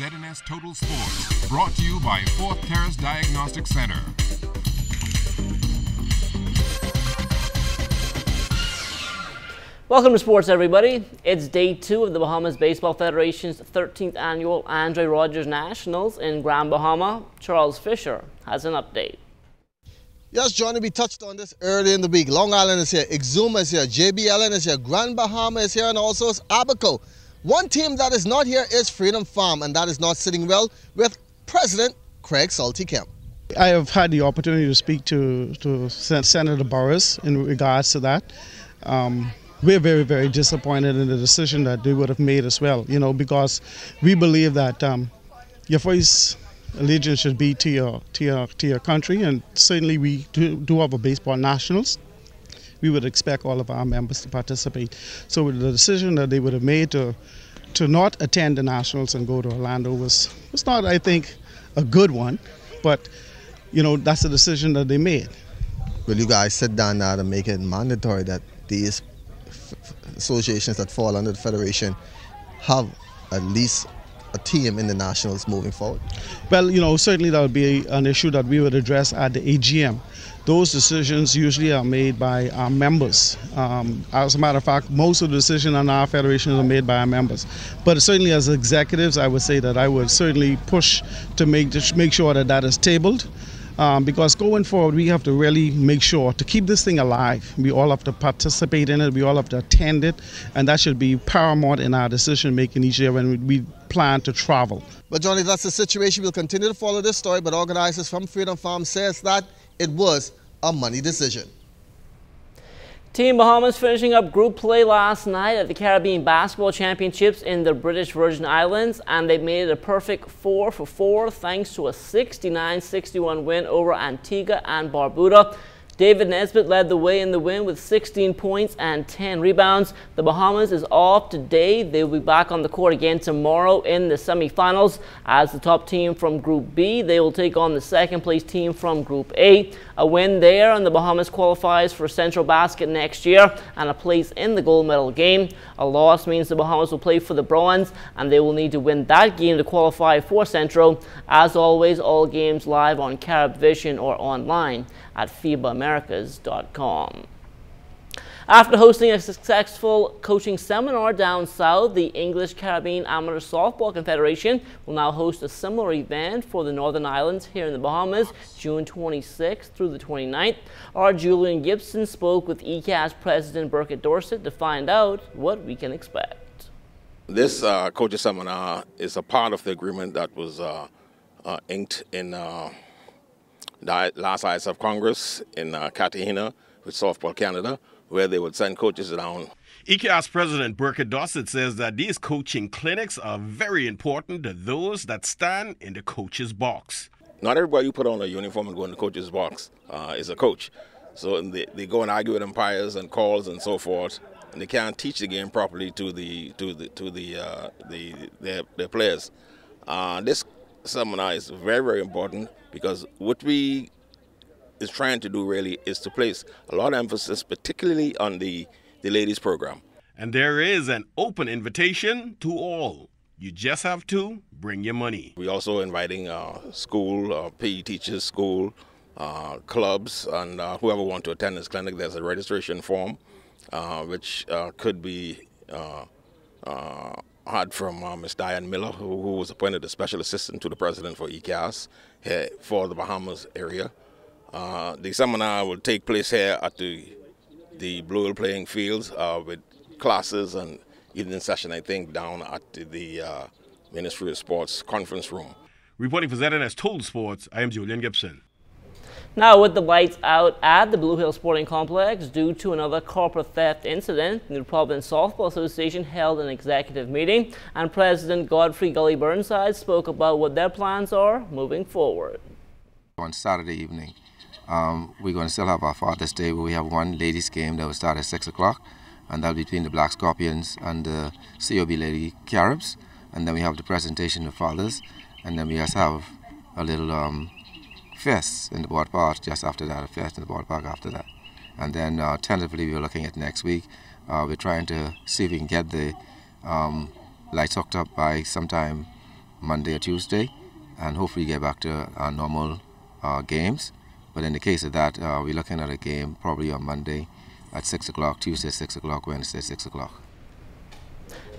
ZNS Total Sports, brought to you by Fourth Terrace Diagnostic Center. Welcome to sports, everybody. It's day 2 of the Bahamas Baseball Federation's 13th annual Andre Rogers Nationals in Grand Bahama. Charles Fisher has an update. Yes, Johnny, we touched on this early in the week. Long Island is here, Exuma is here, JBLN is here, Grand Bahama is here, and also is Abaco. One team that is not here is Freedom Farm, and that is not sitting well with President Craig Salty Kemp. I have had the opportunity to speak to Senator Burris in regards to that. We're very, very disappointed in the decision that they would have made as well, because we believe that your first allegiance should be to your country, and certainly we do have a baseball nationals. We would expect all of our members to participate. So the decision that they would have made to not attend the nationals and go to Orlando was not, I think, a good one, but that's the decision that they made. Will you guys sit down now to make it mandatory that these associations that fall under the Federation have at least a team in the nationals moving forward? Well, certainly that would be an issue that we would address at the AGM. Those decisions usually are made by our members. As a matter of fact, most of the decisions on our federation are made by our members. But certainly as executives, I would say that I would certainly push to make sure that that is tabled. Because going forward, we have to really make sure to keep this thing alive. We all have to participate in it. We all have to attend it. And that should be paramount in our decision making each year when we plan to travel. But Johnny, that's the situation. We'll continue to follow this story, but organizers from Freedom Farm says that it was a money decision. Team Bahamas finishing up group play last night at the Caribbean Basketball Championships in the British Virgin Islands, and they made it a perfect 4 for 4 thanks to a 69-61 win over Antigua and Barbuda. David Nesbitt led the way in the win with 16 points and 10 rebounds. The Bahamas is off today. They will be back on the court again tomorrow in the semifinals. As the top team from Group B, they will take on the second place team from Group A. A win there and the Bahamas qualifies for Central Basket next year and a place in the gold medal game. A loss means the Bahamas will play for the bronze, and they will need to win that game to qualify for Central. As always, all games live on Carib Vision or online at FIBAAmericas.com. After hosting a successful coaching seminar down south, the English Caribbean Amateur Softball Confederation will now host a similar event for the Northern Islands here in the Bahamas, June 26th through the 29th. Our Julian Gibson spoke with ECAS President Burkett Dorset to find out what we can expect. This coaching seminar is a part of the agreement that was inked in the last ISF Congress in Cartagena with Softball Canada, where they would send coaches down. ECAS President Burkett Dorset says that these coaching clinics are very important to those that stand in the coach's box. Not everybody who put on a uniform and go in the coach's box is a coach. So they go and argue with umpires and calls and so forth, and they can't teach the game properly to their players. This seminar is very, very important because what we is trying to do really is to place a lot of emphasis, particularly on the ladies program. And there is an open invitation to all. You just have to bring your money. We're also inviting school, PE teachers, school, clubs, and whoever want to attend this clinic. There's a registration form, which could be had from Ms. Diane Miller, who was appointed a special assistant to the president for ECAS here for the Bahamas area. The seminar will take place here at the Blue Hill playing fields with classes and evening session, I think, down at the Ministry of Sports conference room. Reporting for ZNS Total Sports, I am Julian Gibson. Now, with the lights out at the Blue Hill Sporting Complex due to another corporate theft incident, the Providence Softball Association held an executive meeting, and President Godfrey Gully Burnside spoke about what their plans are moving forward. On Saturday evening, we're going to still have our Father's Day, where we have one ladies' game that will start at 6 o'clock, and that'll be between the Black Scorpions and the COB Lady Caribs. And then we have the presentation of fathers, and then we just have a little fest in the ballpark just after that, a fest in the ballpark after that. And then tentatively we're looking at next week. We're trying to see if we can get the lights hooked up by sometime Monday or Tuesday, and hopefully get back to our normal games. But in the case of that, we're looking at a game probably on Monday at 6 o'clock, Tuesday 6 o'clock, Wednesday 6 o'clock.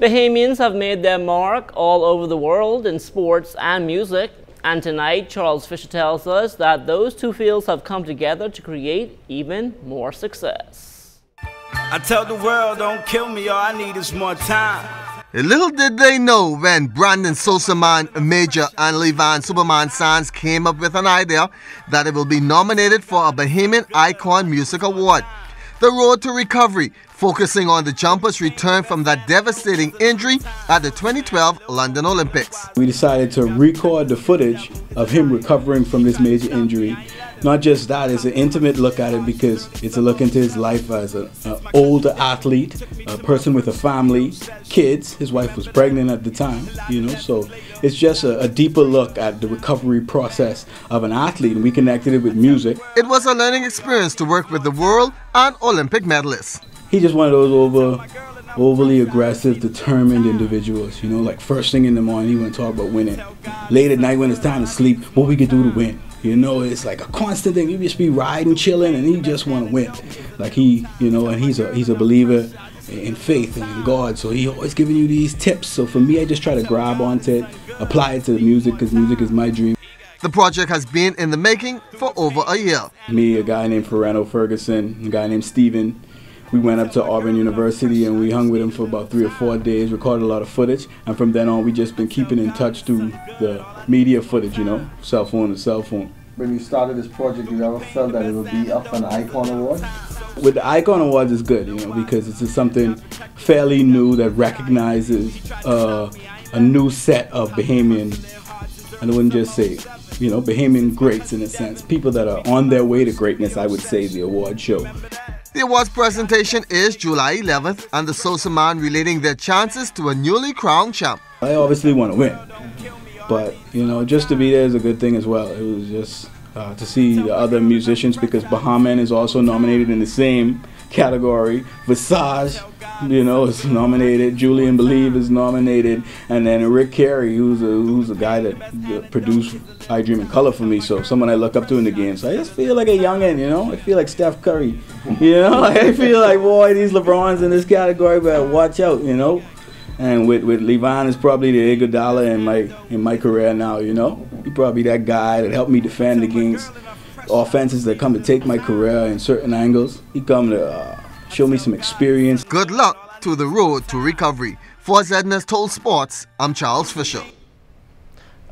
Bahamians have made their mark all over the world in sports and music. And tonight, Charles Fisher tells us that those two fields have come together to create even more success. I tell the world, don't kill me, all I need is more time. Little did they know when Brandon Sosaman Major and Levan Superman Sands came up with an idea that it will be nominated for a Bahamian Icon Music Award. The Road to Recovery, focusing on the jumper's return from that devastating injury at the 2012 London Olympics. We decided to record the footage of him recovering from this major injury. Not just that, it's an intimate look at it because it's a look into his life as an older athlete, a person with a family, kids. His wife was pregnant at the time, you know, so it's just a deeper look at the recovery process of an athlete, and we connected it with music. It was a learning experience to work with the world and Olympic medalists. He's just one of those overly aggressive, determined individuals, you know, like first thing in the morning he want to talk about winning. Late at night when it's time to sleep, what we could do to win. You know, it's like a constant thing. You just be riding, chilling, and he just want to win. Like he, you know, and he's a believer in faith and in God, so he always giving you these tips. So for me, I just try to grab onto it, apply it to the music, because music is my dream. The project has been in the making for over a year. Me, a guy named Ferrano Ferguson, a guy named Steven, we went up to Auburn University and we hung with him for about 3 or 4 days, recorded a lot of footage, and from then on we just been keeping in touch through the media footage, you know, cell phone to cell phone. When you started this project, you never felt that it would be up for an Icon Award? With the Icon Awards, it's good, you know, because it's just something fairly new that recognizes a new set of Bahamian, and I wouldn't just say, you know, Bahamian greats in a sense, people that are on their way to greatness, I would say, the award show. The awards presentation is July 11th, and the Sosaman relating their chances to a newly crowned champ. I obviously want to win, but, you know, just to be there is a good thing as well. It was just to see the other musicians, because Bahaman is also nominated in the same category. Visage, you know, is nominated. Julian Believe is nominated, and then Rick Carey, who's a guy that produced I Dream in Color for me. So someone I look up to in the game. So I just feel like a youngin', you know. I feel like Steph Curry, you know. I feel like, boy, these LeBrons in this category, but watch out, you know. And with Levan is probably the Iguodala in my career now, you know. He probably that guy that helped me defend against offenses that come to take my career in certain angles. He come to show me some experience. Good luck to the Road to Recovery. For ZNS Sports, I'm Charles Fisher.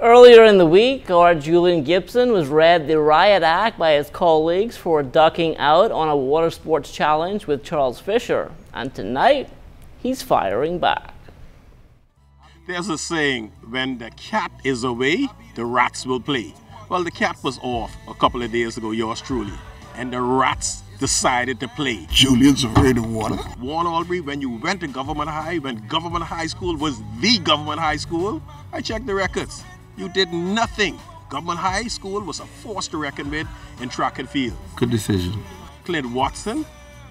Earlier in the week, guard Julian Gibson was read the riot act by his colleagues for ducking out on a water sports challenge with Charles Fisher. And tonight, he's firing back. There's a saying, when the cat is away, the rats will play. Well, the cat was off a couple of days ago, yours truly, and the rats decided to play. Julian's afraid of water. Warren Albury, when you went to Government High, when Government High School was the Government High School, I checked the records. You did nothing. Government High School was a force to reckon with in track and field. Good decision. Clint Watson,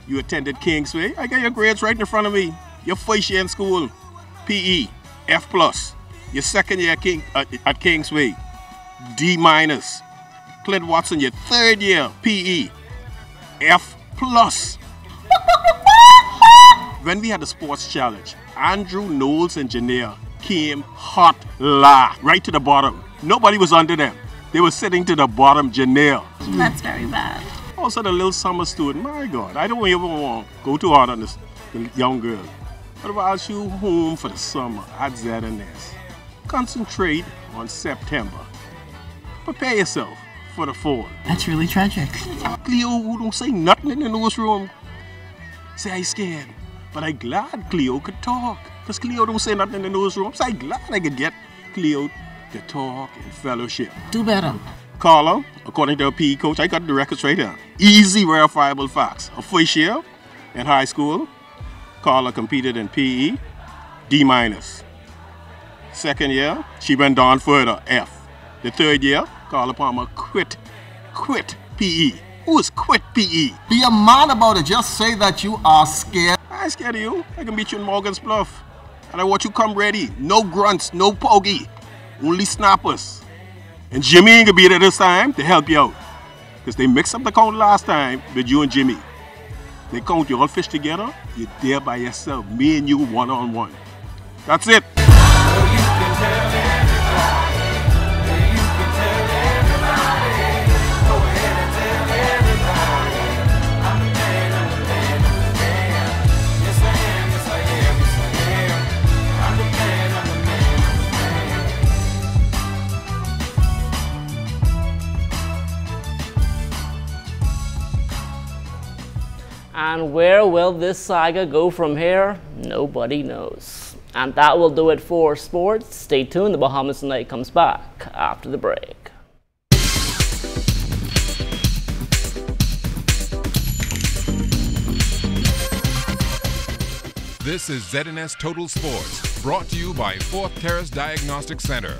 you attended Kingsway. I got your grades right in front of me. Your first year in school, PE, F+. Your second year at Kingsway, D-. Clint Watson, your third year, PE, F+. When we had the sports challenge, Andrew, Knowles, and Janelle came hot right to the bottom. Nobody was under them. They were sitting to the bottom, Janelle. That's very bad. Also the little summer student, my God, I don't even want to go too hard on this young girl. What about you home for the summer at ZNS? Concentrate on September. Prepare yourself for the fall. That's really tragic. Cleo, who don't say nothing in the newsroom, say I scared. But I glad Cleo could talk. Because Cleo don't say nothing in the newsroom. So I glad I could get Cleo to talk and fellowship. Do better. Carla, according to her PE coach, I got the records right here. Easy, verifiable facts. Her first year in high school, Carla competed in PE, D-. Second year, she went down further, F. The third year, Carla Palmer quit PE. Who is quit PE? Be a man about it. Just say that you are scared. I ain't scared of you. I can beat you in Morgan's Bluff. And I want you come ready. No grunts, no pogey. only snappers. And Jimmy ain't gonna be there this time to help you out. Because they mixed up the count last time with you and Jimmy. They count you all fish together, you're there by yourself, me and you one-on-one. That's it. And where will this saga go from here? Nobody knows. And that will do it for sports. Stay tuned, the Bahamas Tonight comes back after the break. This is ZNS Total Sports, brought to you by 4th Terrace Diagnostic Center.